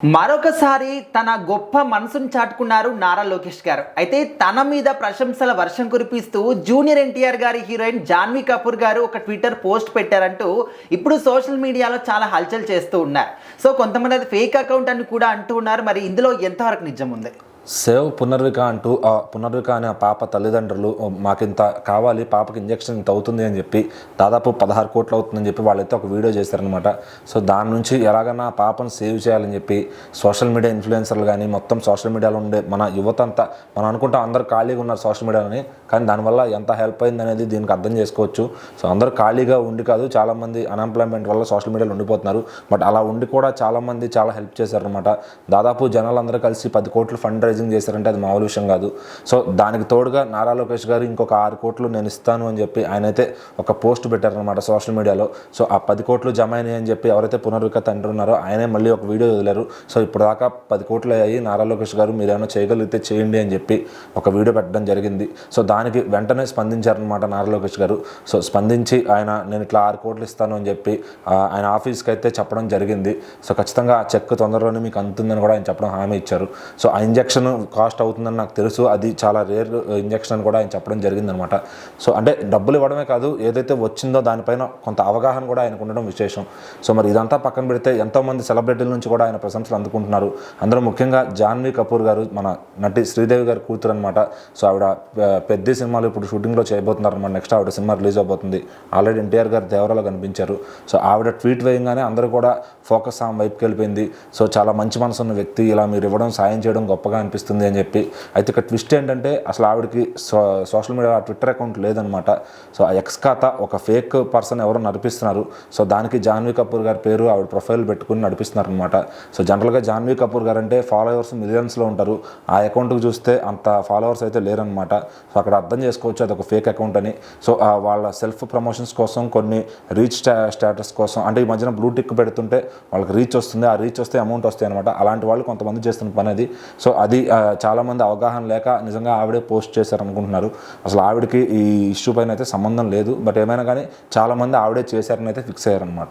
మరొకసారి తన గొప్ప మనసును చాటుకున్నారు నారా లోకేష్ గారు. అయితే తన మీద ప్రశంసల వర్షం కురిపిస్తూ జూనియర్ ఎన్టీఆర్ గారి హీరోయిన్ జాన్వీ కపూర్ గారు ఒక ట్విట్టర్ పోస్ట్ పెట్టారంటూ ఇప్పుడు సోషల్ మీడియాలో చాలా హల్చల్ చేస్తూ ఉన్నారు. సో కొంతమంది అది ఫేక్ అకౌంట్ అని కూడా అంటూ ఉన్నారు. మరి ఇందులో ఎంతవరకు నిజం ఉంది? సేవ్ పునర్విక అంటూ ఆ పునర్విక అనే పాప తల్లిదండ్రులు మాకింత కావాలి, పాపకి ఇంజక్షన్ ఇంత అవుతుంది అని చెప్పి దాదాపు 16 కోట్లు అవుతుందని చెప్పి వాళ్ళైతే ఒక వీడియో చేశారనమాట. సో దాని నుంచి ఎలాగైనా ఆ పాపను సేవ్ చేయాలని చెప్పి సోషల్ మీడియా ఇన్ఫ్లుయెన్సర్లు కానీ మొత్తం సోషల్ మీడియాలో ఉండే మన యువత అంతా మనం అనుకుంటాం అందరూ ఖాళీగా ఉన్నారు సోషల్ మీడియాలోని, కానీ దానివల్ల ఎంత హెల్ప్ అయింది అనేది దీనికి అర్థం చేసుకోవచ్చు. సో అందరూ ఖాళీగా ఉండి కాదు, చాలామంది అన్ఎంప్లాయ్మెంట్ వల్ల సోషల్ మీడియాలో ఉండిపోతున్నారు. బట్ అలా ఉండి కూడా చాలామంది చాలా హెల్ప్ చేశారనమాట. దాదాపు జనాలందరూ కలిసి 10 కోట్లు ఫండ్ రైజింగ్ చేశారంటే అది మామూలు విషయం కాదు. సో దానికి తోడుగా నారా లోకేష్ గారు ఇంకొక 6 కోట్లు నేను ఇస్తాను అని చెప్పి ఆయన అయితే ఒక పోస్ట్ పెట్టారనమాట సోషల్ మీడియాలో. సో ఆ 10 కోట్లు జమ అయినాయి అని చెప్పి ఎవరైతే పునర్విక తండ్రి ఉన్నారో ఆయనే మళ్ళీ ఒక వీడియో వదిలారు. సో ఇప్పుడు దాకా 10 కోట్లు అయ్యాయి, నారా లోకేష్ గారు మీరు ఏమైనా చేయగలిగితే చేయండి అని చెప్పి ఒక వీడియో పెట్టడం జరిగింది. సో దానికి వెంటనే స్పందించారనమాట నారా లోకేష్ గారు. సో స్పందించి ఆయన నేను ఇట్లా 6 కోట్లు ఇస్తాను అని చెప్పి ఆయన ఆఫీస్కి అయితే చెప్పడం జరిగింది. సో ఖచ్చితంగా ఆ చెక్ తొందరలోనే మీకు అందుతుందని కూడా ఆయన చెప్పడం హామీ ఇచ్చారు. సో ఆ ఇంజక్షన్ కాస్ట్ అవుతుందని నాకు తెలుసు, అది చాలా రేర్ ఇంజక్షన్ అని కూడా ఆయన చెప్పడం జరిగిందనమాట. సో అంటే డబ్బులు ఇవ్వడమే కాదు, ఏదైతే వచ్చిందో దానిపైన కొంత అవగాహన కూడా ఆయనకు ఉండడం విశేషం. సో మరి ఇదంతా పక్కన పెడితే ఎంతోమంది సెలబ్రిటీల నుంచి కూడా ఆయన ప్రశంసలు అందుకుంటున్నారు. అందులో ముఖ్యంగా జాన్వీ కపూర్ గారు మన నటి శ్రీదేవి గారి కూతురు అనమాట. సో ఆవిడ పెద్ద సినిమాలు ఇప్పుడు షూటింగ్లో చేయబోతున్నారు అనమాట. నెక్స్ట్ ఆవిడ సినిమా రిలీజ్ అవబోతుంది. ఆల్రెడీ ఎన్టీఆర్ గారు దేవరాలో కనిపించారు. సో ఆవిడ ట్వీట్ వేయంగానే అందరూ కూడా ఫోకస్ ఆమె వైపుకి వెళ్ళిపోయింది. సో చాలా మంచి మనసు ఉన్న వ్యక్తి, ఇలా మీరు ఇవ్వడం సాయం చేయడం గొప్పగా అనిపిస్తుంది అని చెప్పి. అయితే ఇక్కడ ట్విస్ట్ ఏంటంటే అసలు ఆవిడకి సోషల్ మీడియా ట్విట్టర్ అకౌంట్ లేదనమాట. సో ఆ ఎక్స్ ఖాతా ఒక ఫేక్ పర్సన్ ఎవరో నడిపిస్తున్నారు. సో దానికి జాన్వీ కపూర్ గారి పేరు ఆవిడ ప్రొఫైల్ పెట్టుకుని నడిపిస్తున్నారు అనమాట. సో జనరల్గా జాన్వీ కపూర్ గారు అంటే ఫాలోవర్స్ మిలియన్స్లో ఉంటారు. ఆ అకౌంట్కి చూస్తే అంత ఫాలోవర్స్ అయితే లేరనమాట. సో అక్కడ అర్థం చేసుకోవచ్చు అది ఒక ఫేక్ అకౌంట్ అని. సో వాళ్ళ సెల్ఫ్ ప్రమోషన్స్ కోసం, కొన్ని రీచ్ స్టేటస్ కోసం, అంటే ఈ మధ్యన బ్లూ టిక్ పెడుతుంటే వాళ్ళకి రీచ్ వస్తుంది, ఆ రీచ్ వస్తే అమౌంట్ వస్తాయి అనమాట. అలాంటి వాళ్ళు కొంతమంది చేస్తున్న పని అది. సో అది చాలామంది అవగాహన లేక నిజంగా ఆవిడే పోస్ట్ చేశారనుకుంటున్నారు. అసలు ఆవిడకి ఈ ఇష్యూ పైన అయితే సంబంధం లేదు. బట్ ఏమైనా కానీ చాలామంది ఆవిడే చేశారని అయితే ఫిక్స్ అయ్యారనమాట.